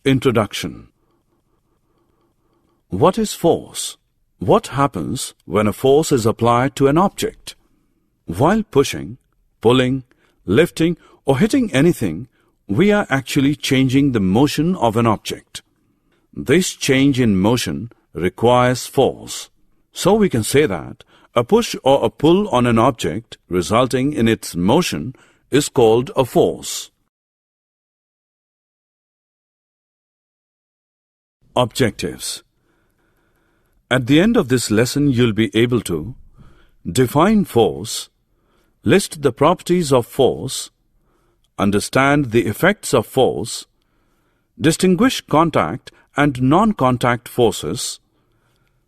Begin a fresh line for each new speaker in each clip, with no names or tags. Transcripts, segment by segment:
Introduction. What is force? What happens when a force is applied to an object? While pushing, pulling, lifting or hitting anything, we are actually changing the motion of an object. This change in motion requires force. So we can say that a push or a pull on an object resulting in its motion is called a force. Objectives. At the end of this lesson, you'll be able to define force, list the properties of force, understand the effects of force, distinguish contact and non-contact forces,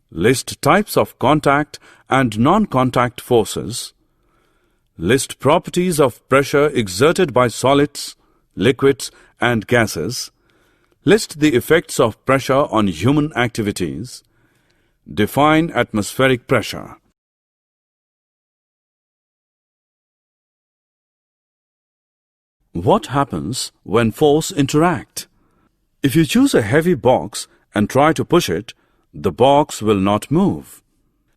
list types of contact and non-contact forces, list properties of pressure exerted by solids, liquids and gases, list the effects of pressure on human activities, define atmospheric pressure. What happens when force interact? If you choose a heavy box and try to push it, the box will not move.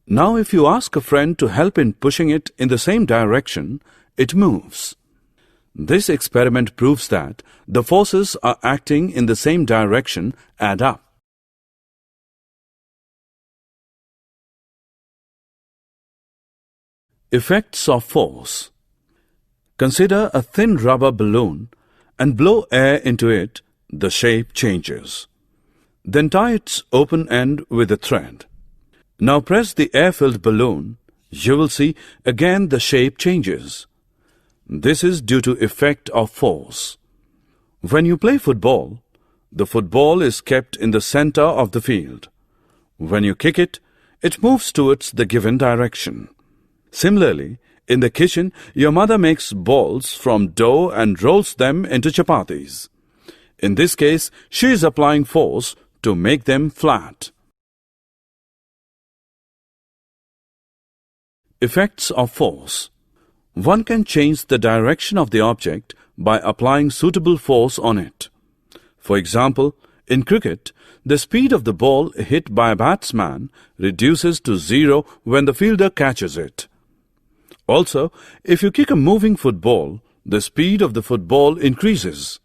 Now if you ask a friend to help in pushing it in the same direction, it moves. This experiment proves that the forces are acting in the same direction add up. Effects of force. Consider a thin rubber balloon and blow air into it, the shape changes. Then tie its open end with a thread. Now press the air-filled balloon. You will see again the shape changes. This is due to effect of force. When you play football, the football is kept in the center of the field. When you kick it, it moves towards the given direction. Similarly, in the kitchen, your mother makes balls from dough and rolls them into chapatis. In this case, she is applying force to make them flat. Effects of force. One can change the direction of the object by applying suitable force on it. For example, in cricket, the speed of the ball hit by a batsman reduces to 0 when the fielder catches it. Also, if you kick a moving football, the speed of the football increases.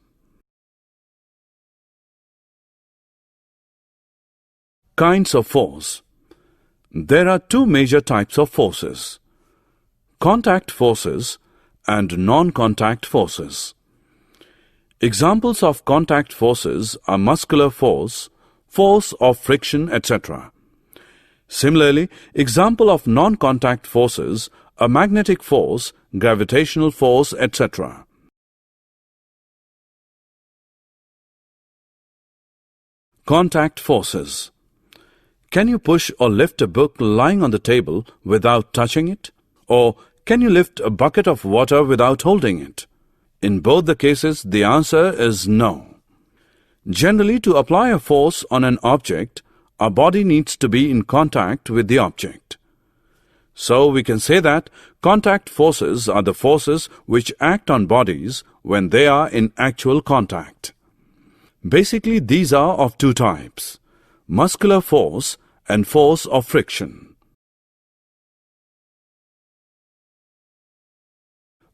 Kinds of force. There are two major types of forces: contact forces and non-contact forces. Examples of contact forces are muscular force, force of friction, etc. Similarly, example of non-contact forces are magnetic force, gravitational force, etc. Contact forces. Can you push or lift a book lying on the table without touching it? Or can you lift a bucket of water without holding it? In both the cases, the answer is no. Generally, to apply a force on an object, our body needs to be in contact with the object. So we can say that contact forces are the forces which act on bodies when they are in actual contact. Basically, these are of two types: muscular force and force of friction.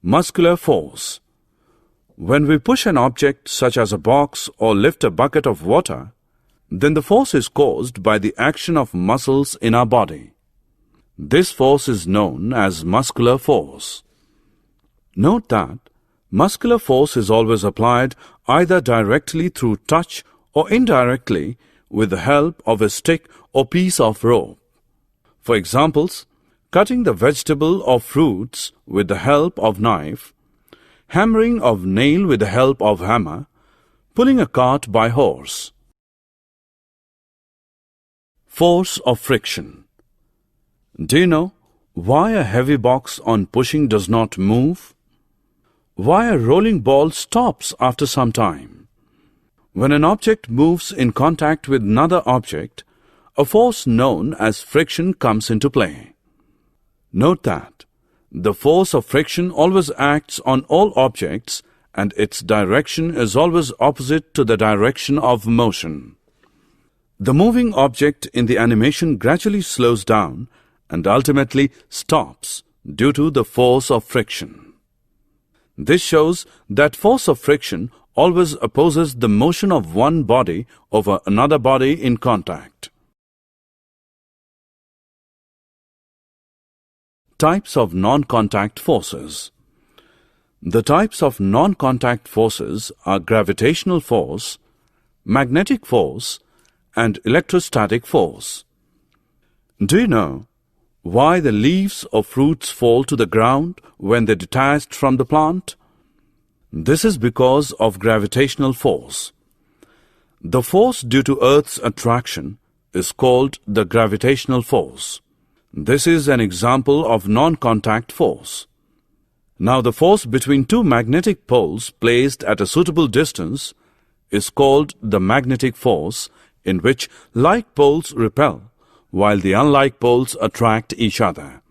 Muscular force. When we push an object such as a box or lift a bucket of water, then the force is caused by the action of muscles in our body. This force is known as muscular force. Note that muscular force is always applied either directly through touch or indirectly with the help of a stick or piece of rope. For examples, cutting the vegetable or fruits with the help of knife, hammering of nail with the help of hammer, pulling a cart by horse. Force of friction. Do you know why a heavy box on pushing does not move? Why a rolling ball stops after some time? When an object moves in contact with another object, a force known as friction comes into play. Note that the force of friction always acts on all objects and its direction is always opposite to the direction of motion. The moving object in the animation gradually slows down and ultimately stops due to the force of friction. This shows that force of friction always opposes the motion of one body over another body in contact. Types of non-contact forces. The types of non-contact forces are gravitational force, magnetic force, and electrostatic force. Do you know why the leaves of fruits fall to the ground when they detached from the plant? This is because of gravitational force. The force due to Earth's attraction is called the gravitational force. This is an example of non-contact force. Now, the force between two magnetic poles placed at a suitable distance is called the magnetic force, in which like poles repel, while the unlike poles attract each other.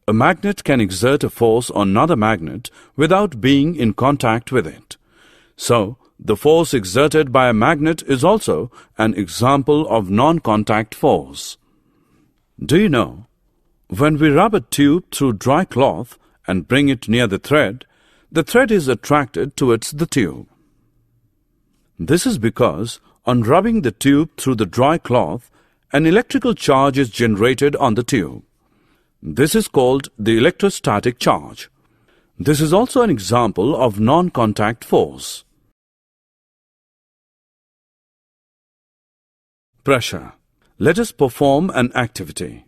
A magnet can exert a force on another magnet without being in contact with it. So, the force exerted by a magnet is also an example of non-contact force. Do you know, when we rub a tube through dry cloth and bring it near the thread is attracted towards the tube. This is because on rubbing the tube through the dry cloth, an electrical charge is generated on the tube. This is called the electrostatic charge. This is also an example of non-contact force. Pressure. Let us perform an activity.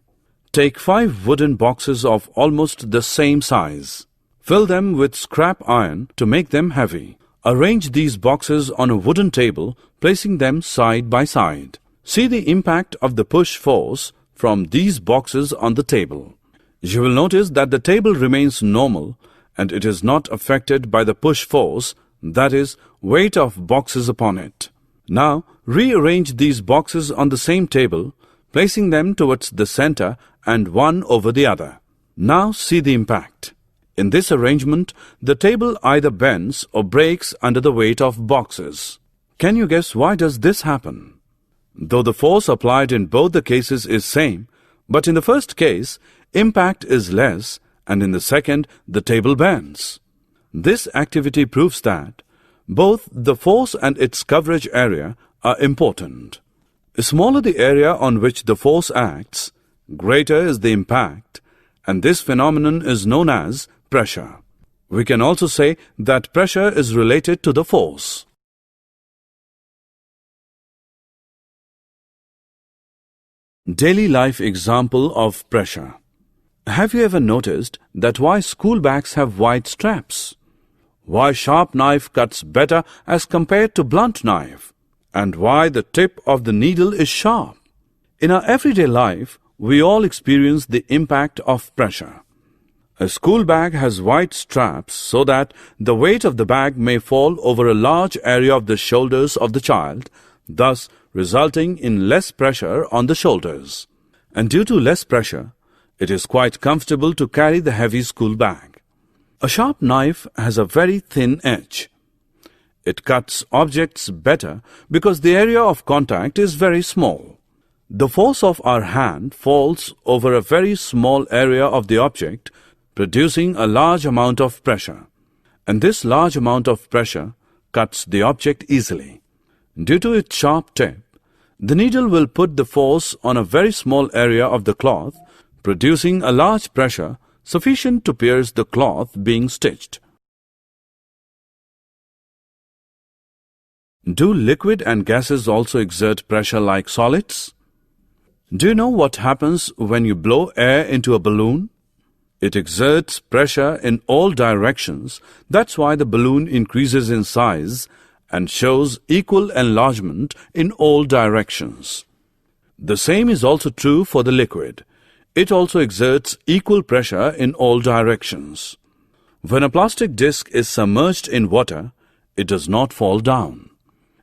Take 5 wooden boxes of almost the same size. Fill them with scrap iron to make them heavy. Arrange these boxes on a wooden table, placing them side by side. See the impact of the push force from these boxes on the table. You will notice that the table remains normal and it is not affected by the push force, that is, weight of boxes upon it. Now, rearrange these boxes on the same table, placing them towards the center and one over the other. Now see the impact. In this arrangement, the table either bends or breaks under the weight of boxes. Can you guess why does this happen? Though the force applied in both the cases is same, but in the first case, impact is less, and in the second, the table bends. This activity proves that both the force and its coverage area are important. The smaller the area on which the force acts, greater is the impact, and this phenomenon is known as pressure. We can also say that pressure is related to the force. Daily life example of pressure. Have you ever noticed that why school bags have white straps? Why sharp knife cuts better as compared to blunt knife? And why the tip of the needle is sharp? In our everyday life, we all experience the impact of pressure. A school bag has white straps so that the weight of the bag may fall over a large area of the shoulders of the child, thus resulting in less pressure on the shoulders. And due to less pressure, it is quite comfortable to carry the heavy school bag. A sharp knife has a very thin edge. It cuts objects better because the area of contact is very small. The force of our hand falls over a very small area of the object, producing a large amount of pressure. And this large amount of pressure cuts the object easily. Due to its sharp tip, the needle will put the force on a very small area of the cloth, producing a large pressure sufficient to pierce the cloth being stitched. Do liquid and gases also exert pressure like solids? Do you know what happens when you blow air into a balloon? It exerts pressure in all directions. That's why the balloon increases in size and shows equal enlargement in all directions. The same is also true for the liquid. It also exerts equal pressure in all directions. When a plastic disc is submerged in water, it does not fall down.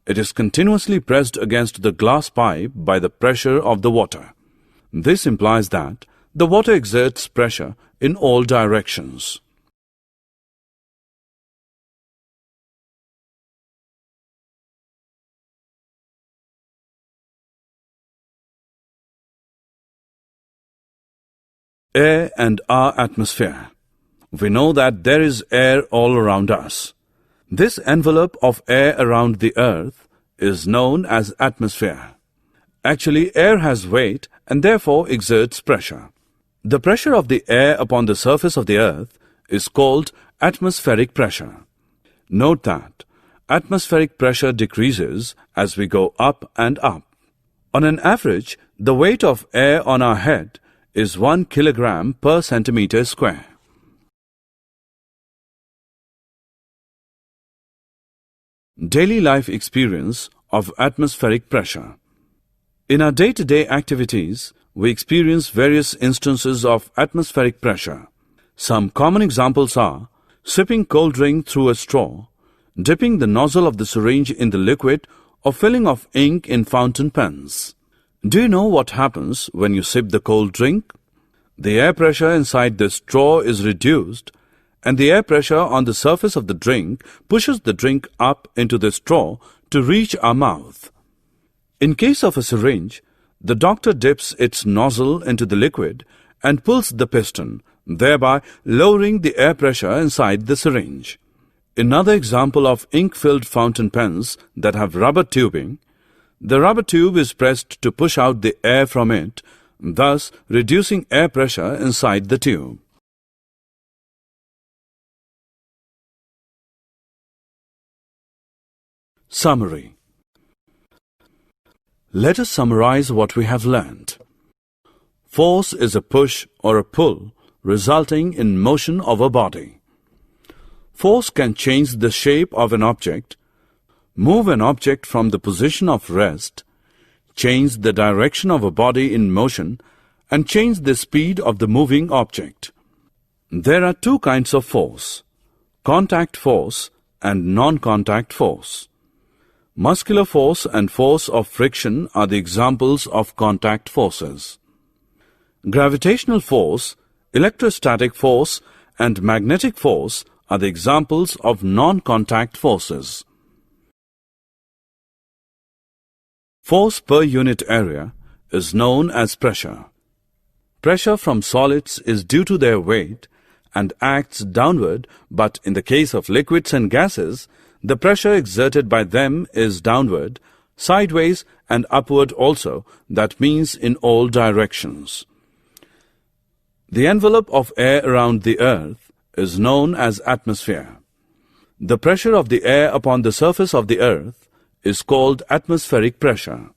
It is continuously pressed against the glass pipe by the pressure of the water. This implies that the water exerts pressure in all directions. Air and our atmosphere. We know that there is air all around us. This envelope of air around the earth is known as atmosphere. Actually, air has weight and therefore exerts pressure. The pressure of the air upon the surface of the earth is called atmospheric pressure. Note that atmospheric pressure decreases as we go up and up. On an average, the weight of air on our head is 1 kilogram per centimeter square. Daily life experience of atmospheric pressure. In our day-to-day activities, we experience various instances of atmospheric pressure. Some common examples are sipping cold drink through a straw, dipping the nozzle of the syringe in the liquid, or filling of ink in fountain pens. Do you know what happens when you sip the cold drink? The air pressure inside the straw is reduced, and the air pressure on the surface of the drink pushes the drink up into the straw to reach our mouth. In case of a syringe, the doctor dips its nozzle into the liquid and pulls the piston, thereby lowering the air pressure inside the syringe. Another example of ink-filled fountain pens that have rubber tubing, the rubber tube is pressed to push out the air from it, thus reducing air pressure inside the tube. Summary. Let us summarize what we have learnt. Force is a push or a pull resulting in motion of a body. Force can change the shape of an object, move an object from the position of rest, change the direction of a body in motion, and change the speed of the moving object. There are two kinds of force: contact force and non-contact force. Muscular force and force of friction are the examples of contact forces. Gravitational force, electrostatic force, and magnetic force are the examples of non-contact forces. Force per unit area is known as pressure. Pressure from solids is due to their weight and acts downward, but in the case of liquids and gases, the pressure exerted by them is downward, sideways and upward also, that means in all directions. The envelope of air around the earth is known as atmosphere. The pressure of the air upon the surface of the earth is called atmospheric pressure.